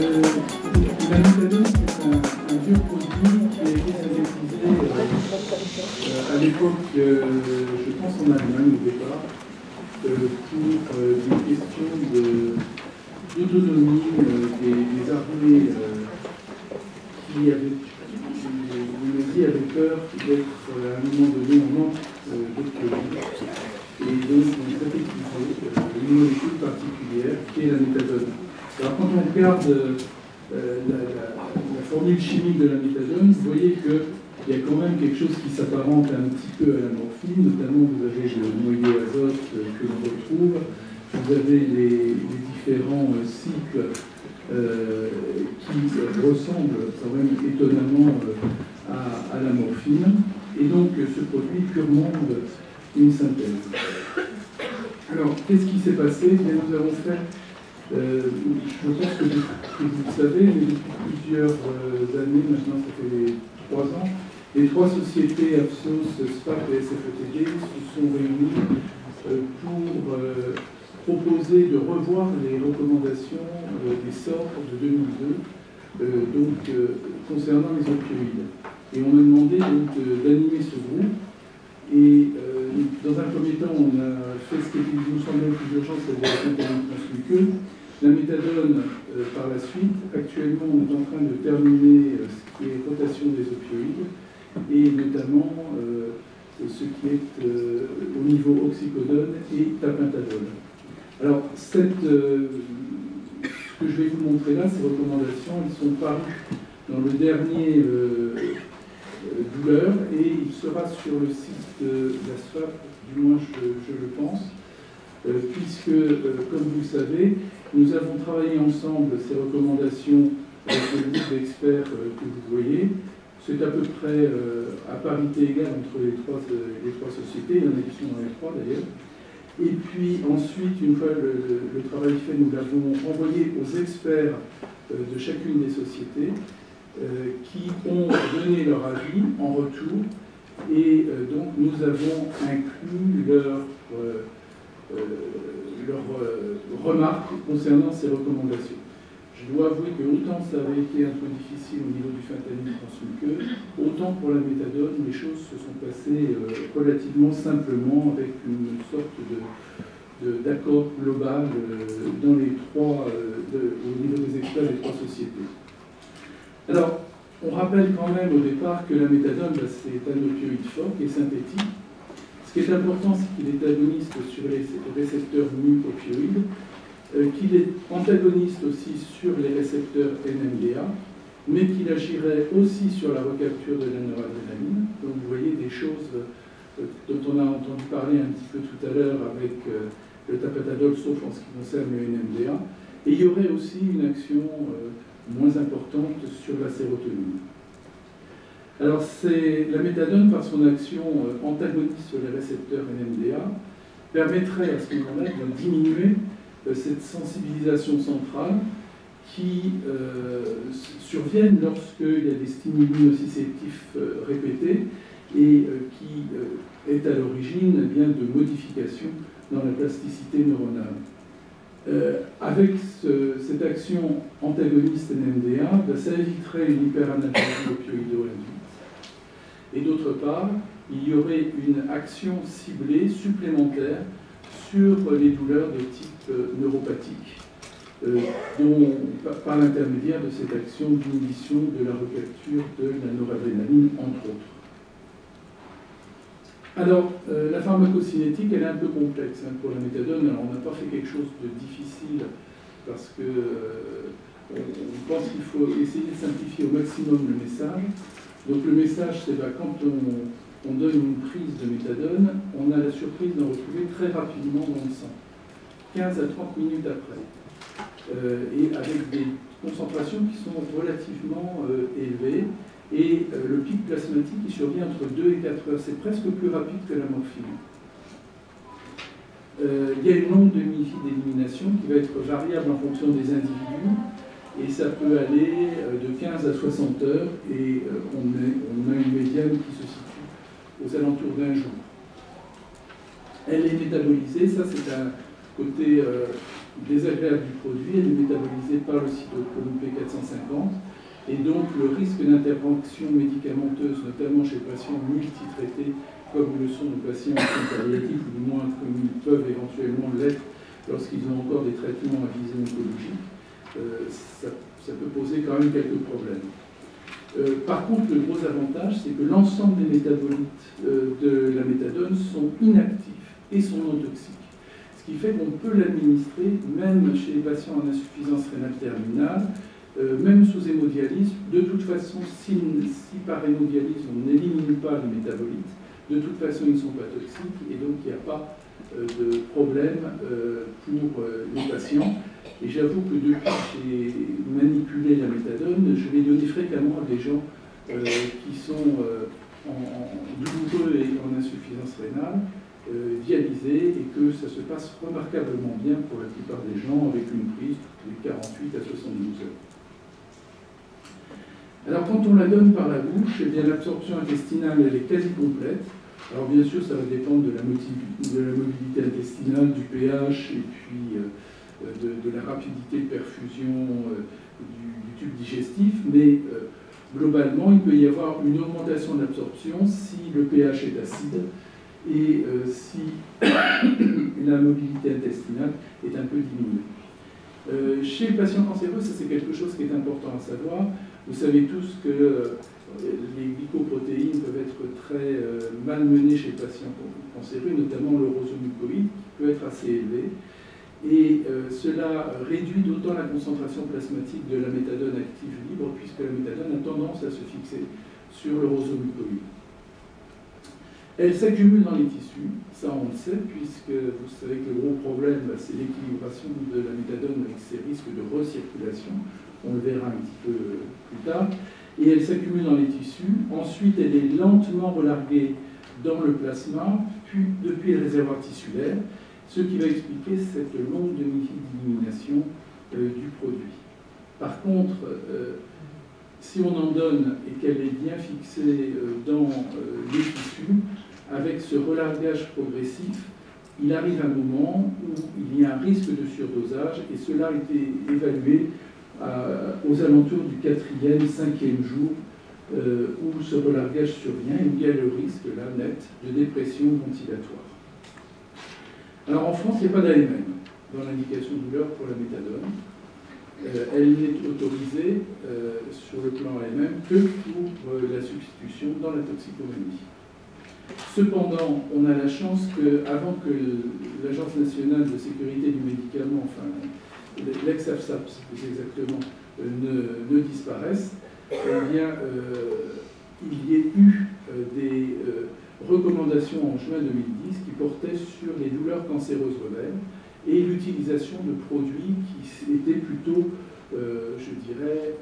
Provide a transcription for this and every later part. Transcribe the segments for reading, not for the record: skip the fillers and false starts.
La méthadone, c'est un vieux produit qui a été synthétisé à l'époque, je pense en Allemagne au départ, pour des questions d'autonomie des armées qui les nazis avaient peur d'être à un moment donné en manque d'opioïdes. Et donc on synthétisé une molécule particulière qui est la méthadone. Alors quand on regarde la formule chimique de la méthadone, vous voyez qu'il y a quand même quelque chose qui s'apparente un petit peu à la morphine, notamment vous avez le noyau azote que l'on retrouve, vous avez les différents cycles qui ressemblent quand même étonnamment à la morphine, et donc ce produit purement une synthèse. Alors, qu'est-ce qui s'est passé? Bien, nous avons fait, je pense que vous le savez, mais depuis plusieurs années, maintenant ça fait 3 ans, les 3 sociétés, Apsos, SFAP et SFETD, se sont réunies pour proposer de revoir les recommandations des SOR de 2002, concernant les opioïdes. Et on m'a demandé d'animer ce groupe. Et dans un premier temps, on a fait ce qui nous semblait le plus urgent, c'est-à-dire la fentanyl transmuqueuse. La méthadone par la suite. Actuellement, on est en train de terminer ce qui est rotation des opioïdes, et notamment ce qui est au niveau oxycodone et tapentadone. Alors, ce que je vais vous montrer là, ces recommandations, elles sont parues dans le dernier douleur, et il sera sur le site de la SFAP, du moins je le pense, puisque, comme vous le savez, nous avons travaillé ensemble ces recommandations avec le groupe d'experts que vous voyez. C'est à peu près à parité égale entre les trois sociétés, il y en a qui sont dans les 3 d'ailleurs. Et puis ensuite, une fois le travail fait, nous l'avons envoyé aux experts de chacune des sociétés, qui ont donné leur avis en retour, et donc nous avons inclus leurs remarques concernant ces recommandations. Je dois avouer que autant ça avait été un peu difficile au niveau du fentanyl transmuqueux, autant pour la méthadone, les choses se sont passées relativement simplement, avec une sorte d'accord global dans les 3, au niveau des experts des 3 sociétés. Alors, on rappelle quand même au départ que la méthadone, c'est un opioïde fort qui est synthétique. Ce qui est important, c'est qu'il est agoniste sur les récepteurs mu-opioïdes, qu'il est antagoniste aussi sur les récepteurs NMDA, mais qu'il agirait aussi sur la recapture de la noradrénaline. Donc vous voyez des choses dont on a entendu parler un petit peu tout à l'heure avec le tapentadol, sauf en ce qui concerne le NMDA. Et il y aurait aussi une action moins importante sur la sérotonine. Alors, la méthadone, par son action antagoniste sur les récepteurs NMDA, permettrait à ce moment-là de diminuer cette sensibilisation centrale qui surviennent lorsqu'il y a des stimuli nociceptifs répétés, et qui est à l'origine de modifications dans la plasticité neuronale. Avec cette action antagoniste NMDA, ça éviterait une hyperanalgésie opioïdo-induite. Et d'autre part, il y aurait une action ciblée supplémentaire sur les douleurs de type neuropathique, par l'intermédiaire de cette action d'inhibition de la recapture de la noradrénaline, entre autres. Alors, la pharmacocinétique, elle est un peu complexe pour la méthadone. Alors, on n'a pas fait quelque chose de difficile, parce que on pense qu'il faut essayer de simplifier au maximum le message. Donc, le message, c'est quand on donne une prise de méthadone, on a la surprise d'en retrouver très rapidement dans le sang, 15 à 30 minutes après, et avec des concentrations qui sont relativement élevées. Et le pic plasmatique qui survient entre 2 et 4 heures, c'est presque plus rapide que la morphine. Il y a une longue d'élimination qui va être variable en fonction des individus, et ça peut aller de 15 à 60 heures, et on a une médiane qui se situe aux alentours d'1 jour. Elle est métabolisée, ça c'est un côté désagréable du produit, elle est métabolisée par le cytochrome P450, et donc le risque d'intervention médicamenteuse, notamment chez les patients multitraités, comme le sont nos patients en soins palliatifs, ou du moins comme ils peuvent éventuellement l'être lorsqu'ils ont encore des traitements à visée oncologique, ça peut poser quand même quelques problèmes. Par contre, le gros avantage, c'est que l'ensemble des métabolites de la méthadone sont inactifs et sont non toxiques. Ce qui fait qu'on peut l'administrer même chez les patients en insuffisance rénale terminale, même sous hémodialyse. De toute façon, si par hémodialyse on n'élimine pas les métabolites, de toute façon ils ne sont pas toxiques et donc il n'y a pas de problème pour les patients. Et j'avoue que depuis que j'ai manipulé la méthadone, je l'ai donnée fréquemment à des gens qui sont douloureux et en insuffisance rénale, dialysés, et que ça se passe remarquablement bien pour la plupart des gens avec une prise de 48 à 72 heures. Alors quand on la donne par la bouche, eh bien l'absorption intestinale elle est quasi complète. Alors bien sûr ça va dépendre de la mobilité intestinale, du pH et puis de la rapidité de perfusion du tube digestif, mais globalement il peut y avoir une augmentation de l'absorption si le pH est acide et si la mobilité intestinale est un peu diminuée. Chez le patient cancéreux, ça c'est quelque chose qui est important à savoir. Vous savez tous que les glycoprotéines peuvent être très malmenées chez les patients cancéreux, notamment l'eurozomucoïde, qui peut être assez élevé. Et cela réduit d'autant la concentration plasmatique de la méthadone active libre, puisque la méthadone a tendance à se fixer sur l'eurozomucoïde. Elle s'accumule dans les tissus, ça on le sait, puisque vous savez que le gros problème, c'est l'équilibration de la méthadone avec ses risques de recirculation. On le verra un petit peu plus tard. Et elle s'accumule dans les tissus. Ensuite, elle est lentement relarguée dans le plasma, puis depuis le réservoir tissulaire, ce qui va expliquer cette longue demi-élimination du produit. Par contre, si on en donne et qu'elle est bien fixée dans les tissus, avec ce relargage progressif, il arrive un moment où il y a un risque de surdosage, et cela a été évalué aux alentours du 4e, 5e jour où ce relargage survient et où il y a le risque, là, net, de dépression ventilatoire. Alors en France, il n'y a pas d'AMM dans l'indication de douleur pour la méthadone. Elle n'est autorisée sur le plan AMM que pour la substitution dans la toxicomanie. Cependant, on a la chance qu'avant que l'Agence nationale de sécurité du médicament, enfin l'ex-AFSAP, plus exactement, ne disparaisse, eh bien, il y ait eu des recommandations en juin 2010 qui portaient sur les douleurs cancéreuses ovaires et l'utilisation de produits qui étaient plutôt, je dirais,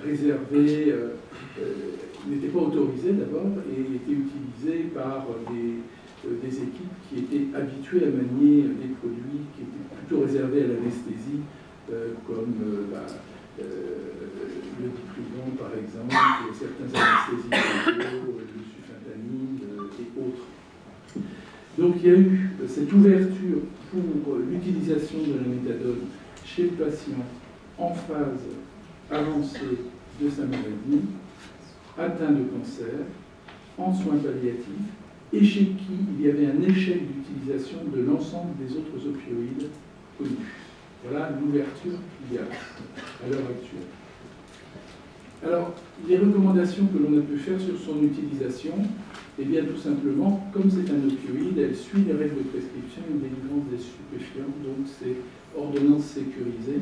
réservés, n'étaient pas autorisés d'abord et étaient utilisés par des équipes qui étaient habituées à manier des produits qui étaient plutôt réservés à l'anesthésie, comme le diprivan par exemple, certains anesthésies, le sulfentanyl et autres. Donc il y a eu cette ouverture pour l'utilisation de la méthadone chez le patient en phase avancée de sa maladie, atteint de cancer, en soins palliatifs, et chez qui il y avait un échec d'utilisation de l'ensemble des autres opioïdes connus. Voilà l'ouverture qu'il y a à l'heure actuelle. Alors, les recommandations que l'on a pu faire sur son utilisation, eh bien tout simplement, comme c'est un opioïde, elle suit les règles de prescription et de délivrance des stupéfiants, donc c'est ordonnance sécurisée.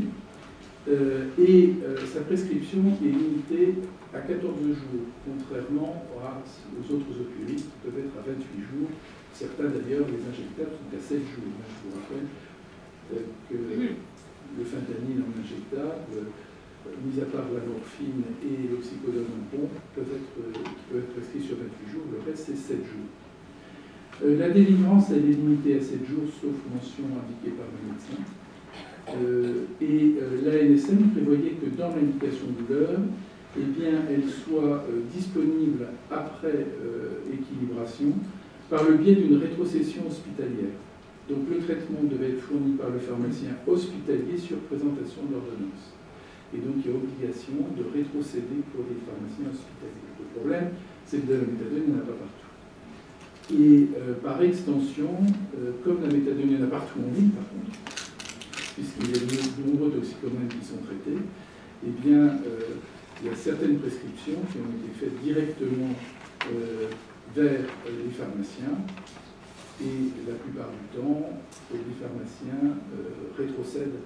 Sa prescription est limitée à 14 jours, contrairement aux autres opioïdes qui peuvent être à 28 jours. Certains d'ailleurs, les injectables, sont à 7 jours. Je vous rappelle que le fentanyl en injectable, mis à part la morphine et l'oxycodone en pompe, peuvent être prescrits sur 28 jours, le reste c'est 7 jours. La délivrance, elle est limitée à 7 jours, sauf mention indiquée par le médecin. L'ANSM prévoyait que dans l'indication douleur, eh bien, elle soit disponible après équilibration par le biais d'une rétrocession hospitalière. Donc le traitement devait être fourni par le pharmacien hospitalier sur présentation de l'ordonnance. Et donc il y a obligation de rétrocéder pour les pharmaciens hospitaliers. Le problème, c'est que de la méthadone, il n'y en a pas partout. Et par extension, comme la méthadone, il y en a partout en ville, par contre, puisqu'il y a de nombreux toxicomanes qui sont traités, eh bien, il y a certaines prescriptions qui ont été faites directement vers les pharmaciens, et la plupart du temps, les pharmaciens rétrocèdent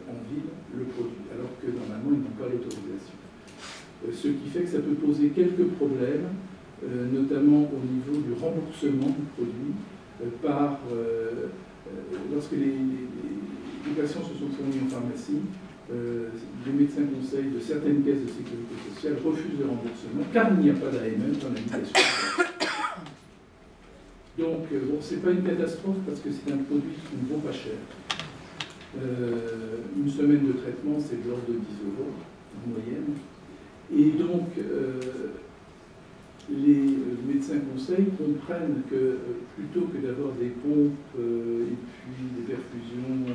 en ville le produit, alors que normalement, ils n'ont pas l'autorisation. Ce qui fait que ça peut poser quelques problèmes, notamment au niveau du remboursement du produit, lorsque les patients se sont fournis en pharmacie, les médecins conseils de certaines caisses de sécurité sociale refusent le remboursement, car il n'y a pas d'AMM dans l'indication. Donc, bon, ce n'est pas une catastrophe parce que c'est un produit qui ne vaut pas cher. Une semaine de traitement, c'est de l'ordre de 10 € en moyenne. Et donc, les médecins conseils comprennent que plutôt que d'avoir des pompes et puis des perfusions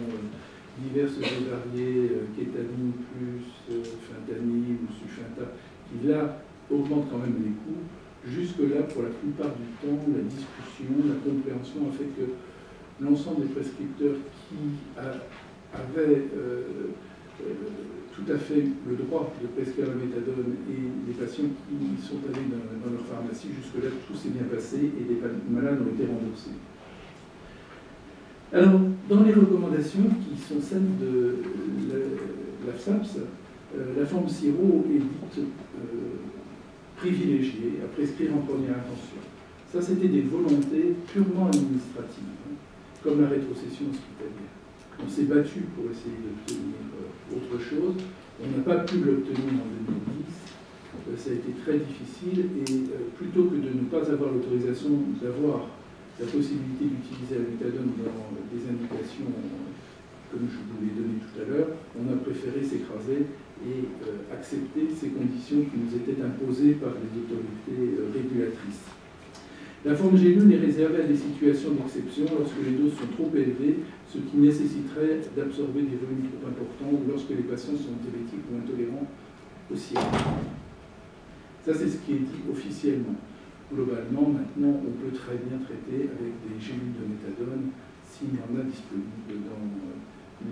diverses et variées, kétamine plus fentanyl ou sulfenta, qui là augmentent quand même les coûts, jusque-là, pour la plupart du temps, la discussion, la compréhension a fait que l'ensemble des prescripteurs qui avaient tout à fait le droit de prescrire la méthadone et les patients qui sont allés dans leur pharmacie, jusque-là, tout s'est bien passé et les malades ont été remboursés. Alors, dans les recommandations qui sont celles de l'AFSAPS, la forme sirop est dite privilégiée à prescrire en première intention. Ça, c'était des volontés purement administratives, hein, comme la rétrocession hospitalière. On s'est battu pour essayer d'obtenir autre chose. On n'a pas pu l'obtenir en 2010. Ça a été très difficile et plutôt que de ne pas avoir l'autorisation d'avoir la possibilité d'utiliser la méthadone dans des indications comme je vous l'ai donné tout à l'heure, on a préféré s'écraser et accepter ces conditions qui nous étaient imposées par les autorités régulatrices. La forme gélule est réservée à des situations d'exception lorsque les doses sont trop élevées, ce qui nécessiterait d'absorber des volumes trop importants ou lorsque les patients sont diabétiques ou intolérants au sirop. Ça, c'est ce qui est dit officiellement. Globalement, maintenant, on peut très bien traiter avec des gélules de méthadone s'il y en a disponible dans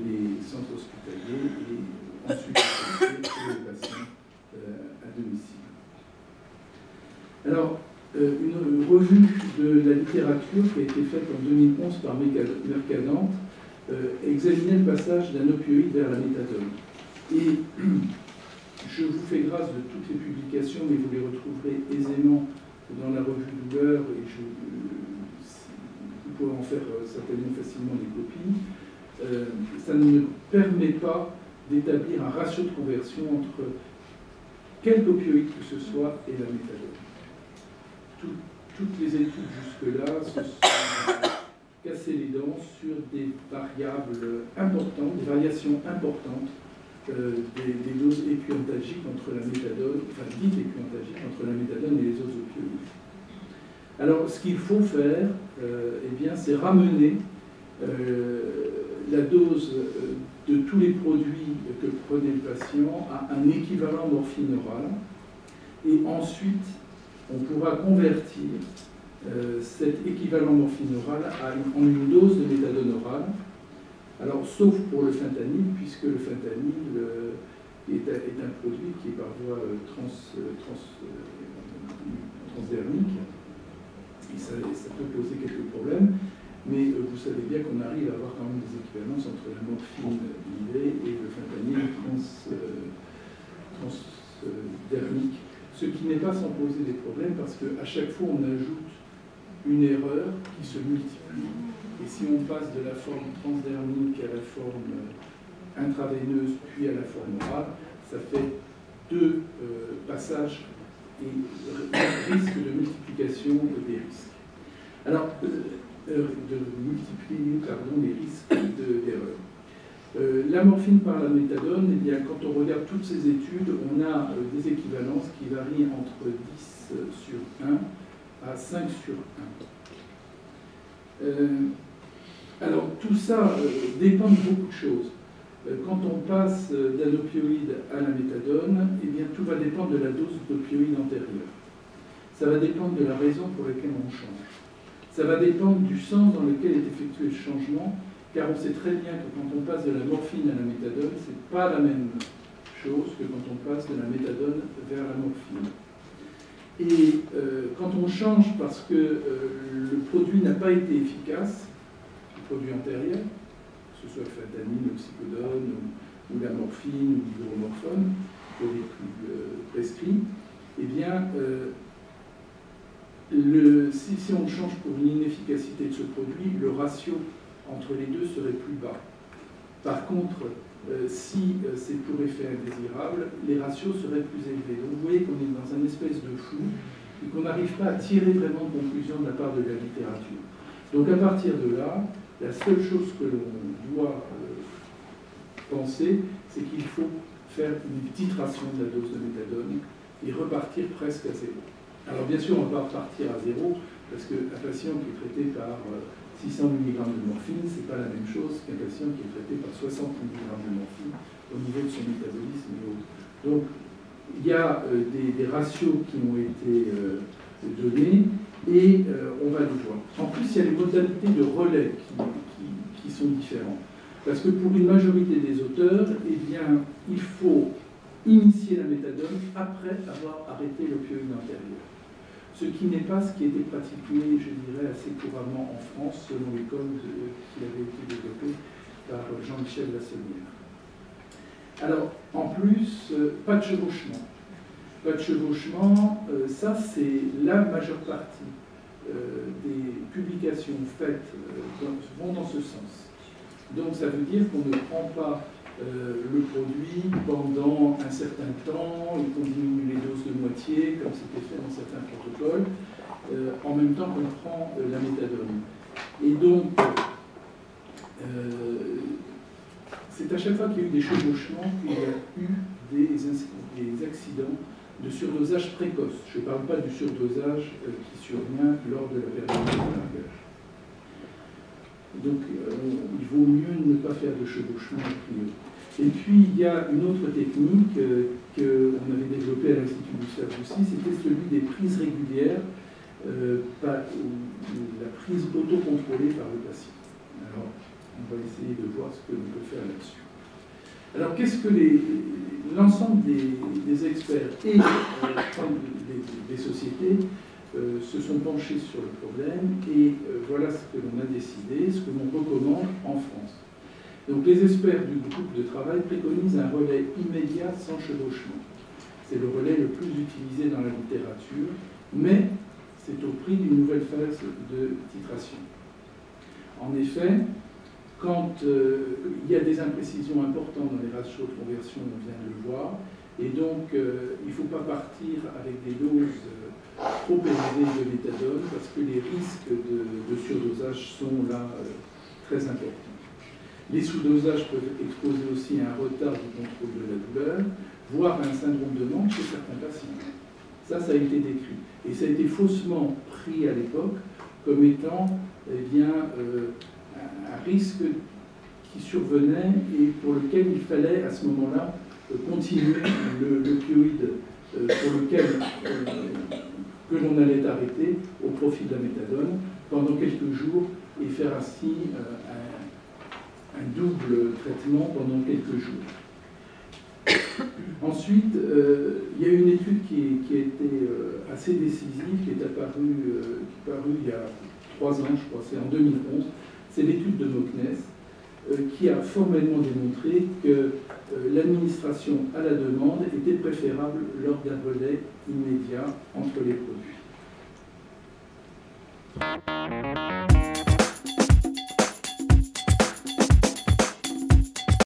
les centres hospitaliers et ensuite pour les patients à domicile. Alors, une revue de la littérature qui a été faite en 2011 par Mercadante examinait le passage d'un opioïde vers la méthadone. Et je vous fais grâce de toutes les publications, mais vous les retrouverez aisément dans la revue Douleur, et vous pouvez en faire certainement facilement des copies. Ça ne permet pas d'établir un ratio de conversion entre quelque opioïde que ce soit et la méthadone. Toutes les études jusque-là se sont cassées les dents sur des variables importantes, des variations importantes des doses équiantalgiques entre la méthadone, enfin dites équiantalgiques entre la méthadone et les autres opioïdes. Alors, ce qu'il faut faire, eh bien, c'est ramener la dose de tous les produits que prenait le patient à un équivalent morphine orale, et ensuite, on pourra convertir cet équivalent morphine orale en une dose de méthadone orale. Alors, sauf pour le fentanyl, puisque le fentanyl est un produit qui est par voie transdermique, et ça peut poser quelques problèmes, mais vous savez bien qu'on arrive à avoir quand même des équivalences entre la morphine IV et le fentanyl transdermique, ce qui n'est pas sans poser des problèmes, parce qu'à chaque fois on ajoute une erreur qui se multiplie. Et si on passe de la forme transdermique à la forme intraveineuse, puis à la forme orale, ça fait deux passages et risque de multiplication des risques. Alors, de multiplier les risques d'erreur. La morphine par la méthadone, eh bien, quand on regarde toutes ces études, on a des équivalences qui varient entre 10 sur 1 à 5 sur 1. Alors tout ça dépend de beaucoup de choses. Quand on passe d'un opioïde à la méthadone, eh bien, tout va dépendre de la dose d'opioïde antérieure. Ça va dépendre de la raison pour laquelle on change. Ça va dépendre du sens dans lequel est effectué le changement, car on sait très bien que quand on passe de la morphine à la méthadone, ce n'est pas la même chose que quand on passe de la méthadone vers la morphine. Et quand on change parce que le produit n'a pas été efficace, le produit antérieur, que ce soit le fentanyl, l'oxycodone, ou la morphine, ou l'hydromorphone, pour les plus prescrits, eh bien, si on change pour une inefficacité de ce produit, le ratio entre les deux serait plus bas. Par contre, si c'est pour effet indésirable, les ratios seraient plus élevés. Donc vous voyez qu'on est dans un espèce de flou et qu'on n'arrive pas à tirer vraiment de conclusion de la part de la littérature. Donc à partir de là, la seule chose que l'on doit penser, c'est qu'il faut faire une titration de la dose de méthadone et repartir presque à zéro. Alors bien sûr, on ne va pas repartir à zéro, parce qu'un patient qui est traité par 600 mg de morphine, ce n'est pas la même chose qu'un patient qui est traité par 60 mg de morphine au niveau de son métabolisme et autres. Donc, il y a des ratios qui ont été donnés et on va les voir. En plus, il y a les modalités de relais qui sont différentes. Parce que pour une majorité des auteurs, eh bien, il faut initier la méthadone après avoir arrêté l'opioïde antérieur. Ce qui n'est pas ce qui a été pratiqué, je dirais, assez couramment en France, selon l'école qui avait été développée par Jean-Michel Lassonnière. Alors, en plus, pas de chevauchement. Pas de chevauchement, ça c'est la majeure partie des publications faites vont dans ce sens. Donc ça veut dire qu'on ne prend pas le produit pendant un certain temps, et qu'on diminue les doses de moitié, comme c'était fait dans certains protocoles, en même temps qu'on prend la méthadone. Et donc, c'est à chaque fois qu'il y a eu des chevauchements qu'il y a eu des accidents de surdosage précoce. Je ne parle pas du surdosage qui survient lors de la période de largage. Donc, il vaut mieux ne pas faire de chevauchement a priori. Et puis, il y a une autre technique qu'on avait développée à l'Institut Gustave Roussy, c'était celui des prises régulières, la prise autocontrôlée par le patient. Alors, on va essayer de voir ce que l'on peut faire là-dessus. Alors, qu'est-ce que l'ensemble des experts et des sociétés se sont penchés sur le problème et voilà ce que l'on a décidé, ce que l'on recommande en France. Donc les experts du groupe de travail préconisent un relais immédiat sans chevauchement. C'est le relais le plus utilisé dans la littérature, mais c'est au prix d'une nouvelle phase de titration. En effet, quand il y a des imprécisions importantes dans les ratios de conversion, on vient de le voir, et donc il ne faut pas partir avec des doses trop élevées de méthadone parce que les risques de surdosage sont là très importants. Les sous-dosages peuvent exposer aussi à un retard du contrôle de la douleur, voire à un syndrome de manque chez certains patients. Ça a été décrit. Et ça a été faussement pris à l'époque comme étant eh bien, un risque qui survenait et pour lequel il fallait à ce moment-là continuer l'opioïde pour lequel que l'on allait arrêter au profit de la méthadone pendant quelques jours et faire ainsi un double traitement pendant quelques jours. Ensuite, il y a une étude qui a été assez décisive, qui est apparue il y a 3 ans, je crois, c'est en 2011. C'est l'étude de Moknès, qui a formellement démontré que l'administration à la demande était préférable lors d'un relais immédiat entre les produits.